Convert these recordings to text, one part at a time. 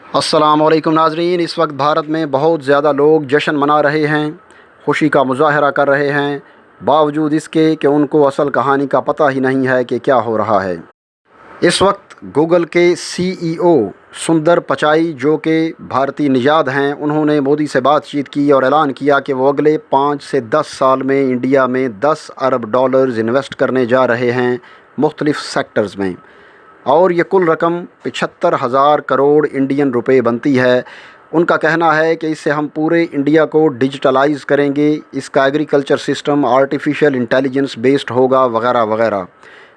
السلام علیکم ناظرین، اس وقت بھارت میں بہت زیادہ لوگ جشن منا رہے ہیں، خوشی کا مظاہرہ کر رہے ہیں، باوجود اس کے کہ ان کو اصل کہانی کا پتہ ہی نہیں ہے کہ کیا ہو رہا ہے۔ اس وقت گوگل کے سی ای او سندر پچائی، جو کہ بھارتی نژاد ہیں، انہوں نے مودی سے بات چیت کی اور اعلان کیا کہ وہ اگلے 5 سے 10 سال میں انڈیا میں $10 ارب انویسٹ کرنے جا رہے ہیں مختلف سیکٹرز میں، اور یہ کل رقم 75,000 کروڑ انڈین روپے بنتی ہے۔ ان کا کہنا ہے کہ اس سے ہم پورے انڈیا کو ڈیجیٹلائز کریں گے، اس کا agriculture system artificial intelligence based ہوگا وغیرہ وغیرہ۔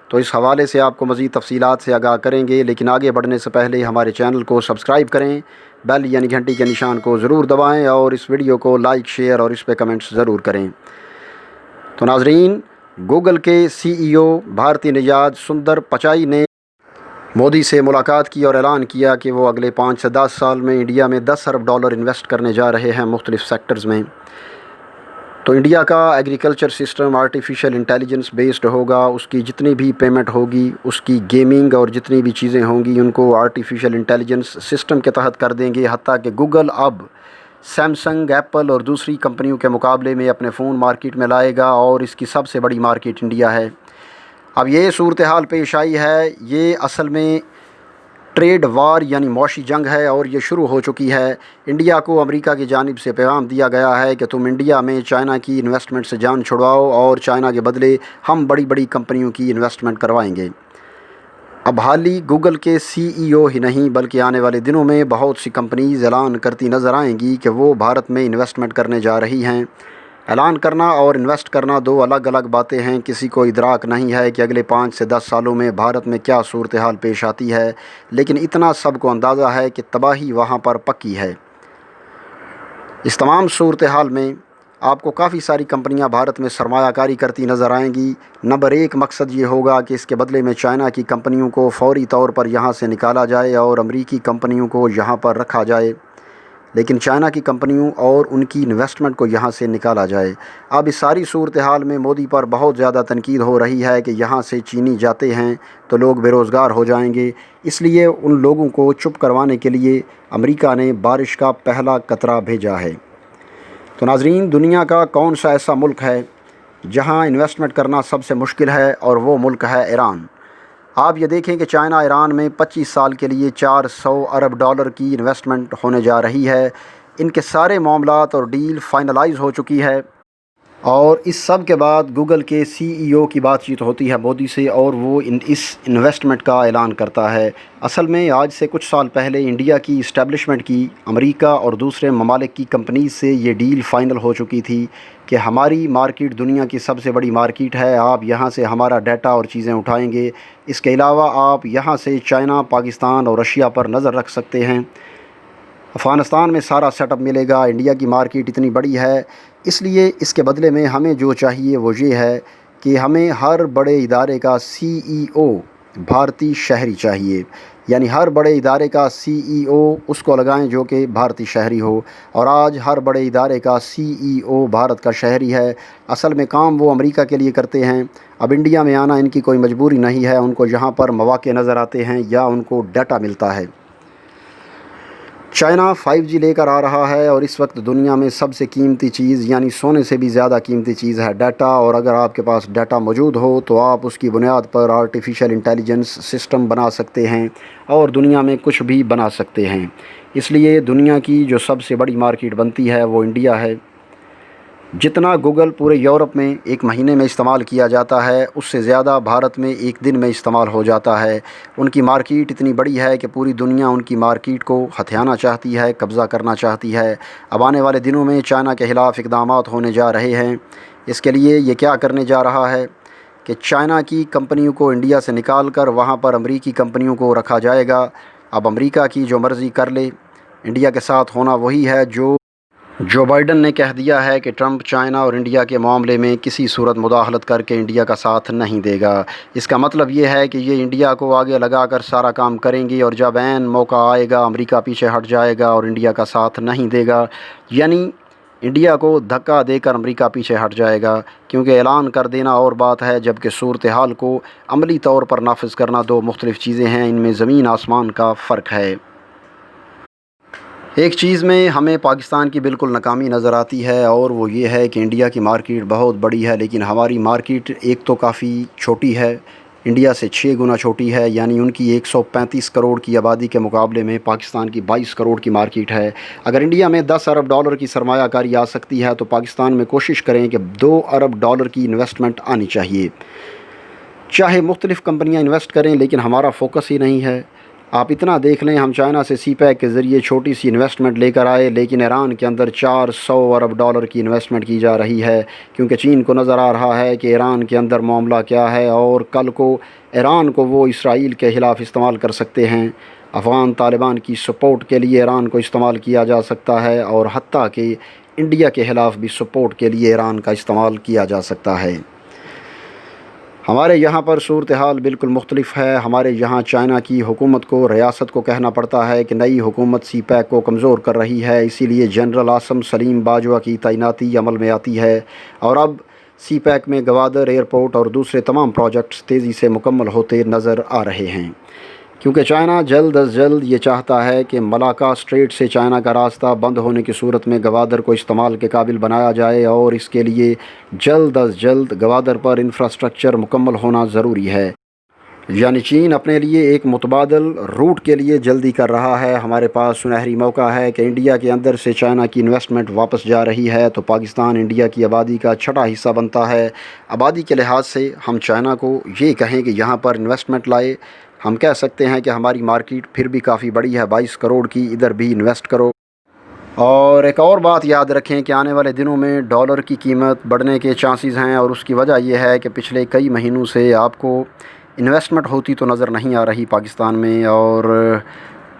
تو اس حوالے سے آپ کو مزید تفصیلات سے آگاہ کریں گے، لیکن آگے بڑھنے سے پہلے ہمارے چینل کو سبسکرائب کریں، بیل یعنی گھنٹی کے نشان کو ضرور دبائیں، اور اس ویڈیو کو لائک، شیئر اور اس پہ کمنٹس ضرور کریں۔ تو ناظرین، گوگل کے سی ای او بھارتی نژاد سندر پچائی نے مودی سے ملاقات کی اور اعلان کیا کہ وہ اگلے 5 سے 10 سال میں انڈیا میں $10 ارب انویسٹ کرنے جا رہے ہیں مختلف سیکٹرز میں۔ تو انڈیا کا agriculture system artificial intelligence based ہوگا، اس کی جتنی بھی پیمنٹ ہوگی، اس کی گیمنگ اور جتنی بھی چیزیں ہوں گی، ان کو آرٹیفیشل انٹیلیجنس سسٹم کے تحت کر دیں گے، حتیٰ کہ گوگل اب سیمسنگ، ایپل اور دوسری کمپنیوں کے مقابلے میں اپنے فون مارکیٹ میں لائے گا، اور اس کی سب سے بڑی مارکیٹ انڈیا ہے۔ اب یہ صورتحال پیش آئی ہے، یہ اصل میں ٹریڈ وار یعنی معاشی جنگ ہے، اور یہ شروع ہو چکی ہے۔ انڈیا کو امریکہ کی جانب سے پیغام دیا گیا ہے کہ تم انڈیا میں چائنا کی انویسٹمنٹ سے جان چھڑواؤ، اور چائنا کے بدلے ہم بڑی بڑی کمپنیوں کی انویسٹمنٹ کروائیں گے۔ اب حال ہی گوگل کے سی ای او ہی نہیں، بلکہ آنے والے دنوں میں بہت سی کمپنیز اعلان کرتی نظر آئیں گی کہ وہ بھارت میں انویسٹمنٹ کرنے جا رہی ہیں۔ اعلان کرنا اور انویسٹ کرنا دو الگ الگ باتیں ہیں، کسی کو ادراک نہیں ہے کہ اگلے 5 سے 10 سالوں میں بھارت میں کیا صورتحال پیش آتی ہے، لیکن اتنا سب کو اندازہ ہے کہ تباہی وہاں پر پکی ہے۔ اس تمام صورتحال میں آپ کو کافی ساری کمپنیاں بھارت میں سرمایہ کاری کرتی نظر آئیں گی۔ نمبر 1 مقصد یہ ہوگا کہ اس کے بدلے میں چائنا کی کمپنیوں کو فوری طور پر یہاں سے نکالا جائے اور امریکی کمپنیوں کو یہاں پر رکھا جائے، لیکن چائنا کی کمپنیوں اور ان کی انویسٹمنٹ کو یہاں سے نکالا جائے۔ اب اس ساری صورتحال میں مودی پر بہت زیادہ تنقید ہو رہی ہے کہ یہاں سے چینی جاتے ہیں تو لوگ بے روزگار ہو جائیں گے، اس لیے ان لوگوں کو چپ کروانے کے لیے امریکہ نے بارش کا پہلا قطرہ بھیجا ہے۔ تو ناظرین، دنیا کا کون سا ایسا ملک ہے جہاں انویسٹمنٹ کرنا سب سے مشکل ہے، اور وہ ملک ہے ایران۔ آپ یہ دیکھیں کہ چائنا ایران میں 25 سال کے لیے $400 ارب کی انویسٹمنٹ ہونے جا رہی ہے۔ ان کے سارے معاملات اور ڈیل فائنلائز ہو چکی ہے، اور اس سب کے بعد گوگل کے سی ای او کی بات چیت ہوتی ہے مودی سے، اور وہ اس انویسٹمنٹ کا اعلان کرتا ہے۔ اصل میں آج سے کچھ سال پہلے انڈیا کی اسٹیبلشمنٹ کی امریکہ اور دوسرے ممالک کی کمپنیز سے یہ ڈیل فائنل ہو چکی تھی کہ ہماری مارکیٹ دنیا کی سب سے بڑی مارکیٹ ہے، آپ یہاں سے ہمارا ڈیٹا اور چیزیں اٹھائیں گے، اس کے علاوہ آپ یہاں سے چائنا، پاکستان اور رشیا پر نظر رکھ سکتے ہیں، افغانستان میں سارا سیٹ اپ ملے گا۔ انڈیا کی مارکیٹ اتنی بڑی ہے، اس لیے اس کے بدلے میں ہمیں جو چاہیے وہ یہ ہے کہ ہمیں ہر بڑے ادارے کا سی ای او بھارتی شہری چاہیے، یعنی ہر بڑے ادارے کا سی ای او اس کو لگائیں جو کہ بھارتی شہری ہو، اور آج ہر بڑے ادارے کا سی ای او بھارت کا شہری ہے۔ اصل میں کام وہ امریکہ کے لیے کرتے ہیں، اب انڈیا میں آنا ان کی کوئی مجبوری نہیں ہے، ان کو یہاں پر مواقع نظر آتے ہیں یا ان کو ڈیٹا ملتا ہے۔ چائنا 5G لے کر آ رہا ہے، اور اس وقت دنیا میں سب سے قیمتی چیز، یعنی سونے سے بھی زیادہ قیمتی چیز ہے ڈیٹا، اور اگر آپ کے پاس ڈیٹا موجود ہو تو آپ اس کی بنیاد پر آرٹیفیشل انٹیلیجنس سسٹم بنا سکتے ہیں اور دنیا میں کچھ بھی بنا سکتے ہیں۔ اس لیے دنیا کی جو سب سے بڑی مارکیٹ بنتی ہے وہ انڈیا ہے۔ جتنا گوگل پورے یورپ میں ایک مہینے میں استعمال کیا جاتا ہے، اس سے زیادہ بھارت میں ایک دن میں استعمال ہو جاتا ہے۔ ان کی مارکیٹ اتنی بڑی ہے کہ پوری دنیا ان کی مارکیٹ کو ہتھیانا چاہتی ہے، قبضہ کرنا چاہتی ہے۔ اب آنے والے دنوں میں چائنا کے خلاف اقدامات ہونے جا رہے ہیں۔ اس کے لیے یہ کیا کرنے جا رہا ہے کہ چائنا کی کمپنیوں کو انڈیا سے نکال کر وہاں پر امریکی کمپنیوں کو رکھا جائے گا۔ اب امریکہ کی جو مرضی کر لے، انڈیا کے ساتھ ہونا وہی ہے جو بائیڈن نے کہہ دیا ہے کہ ٹرمپ چائنا اور انڈیا کے معاملے میں کسی صورت مداخلت کر کے انڈیا کا ساتھ نہیں دے گا۔ اس کا مطلب یہ ہے کہ یہ انڈیا کو آگے لگا کر سارا کام کریں گی، اور جب عین موقع آئے گا امریکہ پیچھے ہٹ جائے گا اور انڈیا کا ساتھ نہیں دے گا، یعنی انڈیا کو دھکا دے کر امریکہ پیچھے ہٹ جائے گا، کیونکہ اعلان کر دینا اور بات ہے، جبکہ صورتحال کو عملی طور پر نافذ کرنا دو مختلف چیزیں ہیں، ان میں زمین آسمان کا فرق ہے۔ ایک چیز میں ہمیں پاکستان کی بالکل ناکامی نظر آتی ہے اور وہ یہ ہے کہ انڈیا کی مارکیٹ بہت بڑی ہے لیکن ہماری مارکیٹ ایک تو کافی چھوٹی ہے، انڈیا سے 6 گنا چھوٹی ہے، یعنی ان کی 135 کروڑ کی آبادی کے مقابلے میں پاکستان کی 22 کروڑ کی مارکیٹ ہے۔ اگر انڈیا میں 10 ارب ڈالر کی سرمایہ کاری آ سکتی ہے تو پاکستان میں کوشش کریں کہ 2 ارب ڈالر کی انویسٹمنٹ آنی چاہیے۔ چاہے مختلف کمپنیاں انویسٹ کریں لیکن ہمارا فوکس ہی نہیں ہے۔ آپ اتنا دیکھ لیں، ہم چائنا سے سی پیک کے ذریعے چھوٹی سی انویسٹمنٹ لے کر آئے لیکن ایران کے اندر 400 ارب ڈالر کی انویسٹمنٹ کی جا رہی ہے، کیونکہ چین کو نظر آ رہا ہے کہ ایران کے اندر معاملہ کیا ہے اور کل کو ایران کو وہ اسرائیل کے خلاف استعمال کر سکتے ہیں۔ افغان طالبان کی سپورٹ کے لیے ایران کو استعمال کیا جا سکتا ہے اور حتیٰ کہ انڈیا کے خلاف بھی سپورٹ کے لیے ایران کا استعمال کیا جا سکتا ہے۔ ہمارے یہاں پر صورتحال بالکل مختلف ہے۔ ہمارے یہاں چائنا کی حکومت کو، ریاست کو کہنا پڑتا ہے کہ نئی حکومت سی پیک کو کمزور کر رہی ہے، اسی لیے جنرل عاصم سلیم باجوہ کی تعیناتی عمل میں آتی ہے اور اب سی پیک میں گوادر ایئرپورٹ اور دوسرے تمام پروجیکٹس تیزی سے مکمل ہوتے نظر آ رہے ہیں، کیونکہ چائنا جلد از جلد یہ چاہتا ہے کہ ملاکا اسٹریٹ سے چائنا کا راستہ بند ہونے کی صورت میں گوادر کو استعمال کے قابل بنایا جائے اور اس کے لیے جلد از جلد گوادر پر انفراسٹرکچر مکمل ہونا ضروری ہے۔ یعنی چین اپنے لیے ایک متبادل روٹ کے لیے جلدی کر رہا ہے۔ ہمارے پاس سنہری موقع ہے کہ انڈیا کے اندر سے چائنا کی انویسٹمنٹ واپس جا رہی ہے تو پاکستان انڈیا کی آبادی کا چھٹا حصہ بنتا ہے۔ آبادی کے لحاظ سے ہم چائنا کو یہ کہیں کہ یہاں پر انویسٹمنٹ لائے، ہم کہہ سکتے ہیں کہ ہماری مارکیٹ پھر بھی کافی بڑی ہے، 22 کروڑ کی، ادھر بھی انویسٹ کرو۔ اور ایک اور بات یاد رکھیں کہ آنے والے دنوں میں ڈالر کی قیمت بڑھنے کے چانسز ہیں اور اس کی وجہ یہ ہے کہ پچھلے کئی مہینوں سے آپ کو انویسٹمنٹ ہوتی تو نظر نہیں آ رہی پاکستان میں، اور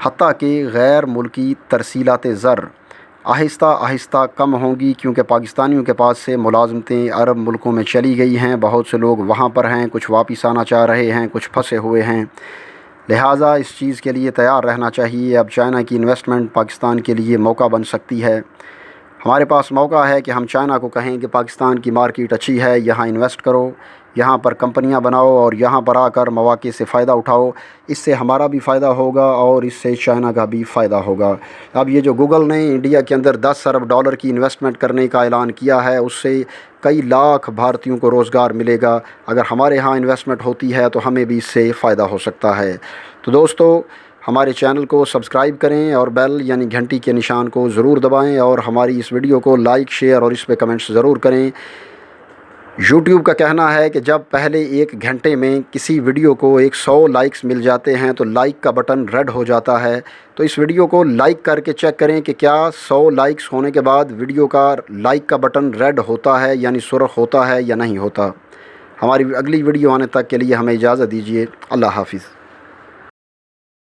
حتیٰ کہ غیر ملکی ترسیلات زر آہستہ آہستہ کم ہوں گی، کیونکہ پاکستانیوں کے پاس سے ملازمتیں عرب ملکوں میں چلی گئی ہیں، بہت سے لوگ وہاں پر ہیں، کچھ واپس آنا چاہ رہے ہیں، کچھ پھنسے ہوئے ہیں، لہٰذا اس چیز کے لیے تیار رہنا چاہیے۔ اب چائنا کی انویسٹمنٹ پاکستان کے لیے موقع بن سکتی ہے۔ ہمارے پاس موقع ہے کہ ہم چائنا کو کہیں کہ پاکستان کی مارکیٹ اچھی ہے، یہاں انویسٹ کرو، یہاں پر کمپنیاں بناؤ اور یہاں پر آ کر مواقع سے فائدہ اٹھاؤ۔ اس سے ہمارا بھی فائدہ ہوگا اور اس سے چائنا کا بھی فائدہ ہوگا۔ اب یہ جو گوگل نے انڈیا کے اندر 10 ارب ڈالر کی انویسٹمنٹ کرنے کا اعلان کیا ہے، اس سے کئی لاکھ بھارتیوں کو روزگار ملے گا۔ اگر ہمارے ہاں انویسٹمنٹ ہوتی ہے تو ہمیں بھی اس سے فائدہ ہو سکتا ہے۔ تو دوستو، ہمارے چینل کو سبسکرائب کریں اور بیل یعنی گھنٹی کے نشان کو ضرور دبائیں اور ہماری اس ویڈیو کو لائک، شیئر اور اس پہ کمنٹس ضرور کریں۔ یوٹیوب کا کہنا ہے کہ جب پہلے 1 گھنٹے میں کسی ویڈیو کو 100 لائکس مل جاتے ہیں تو لائک کا بٹن ریڈ ہو جاتا ہے، تو اس ویڈیو کو لائک کر کے چیک کریں کہ کیا 100 لائکس ہونے کے بعد ویڈیو کا لائک کا بٹن ریڈ ہوتا ہے یعنی سرخ ہوتا ہے یا نہیں ہوتا۔ ہماری اگلی ویڈیو آنے تک کے لیے ہمیں اجازت دیجیے۔ اللہ حافظ۔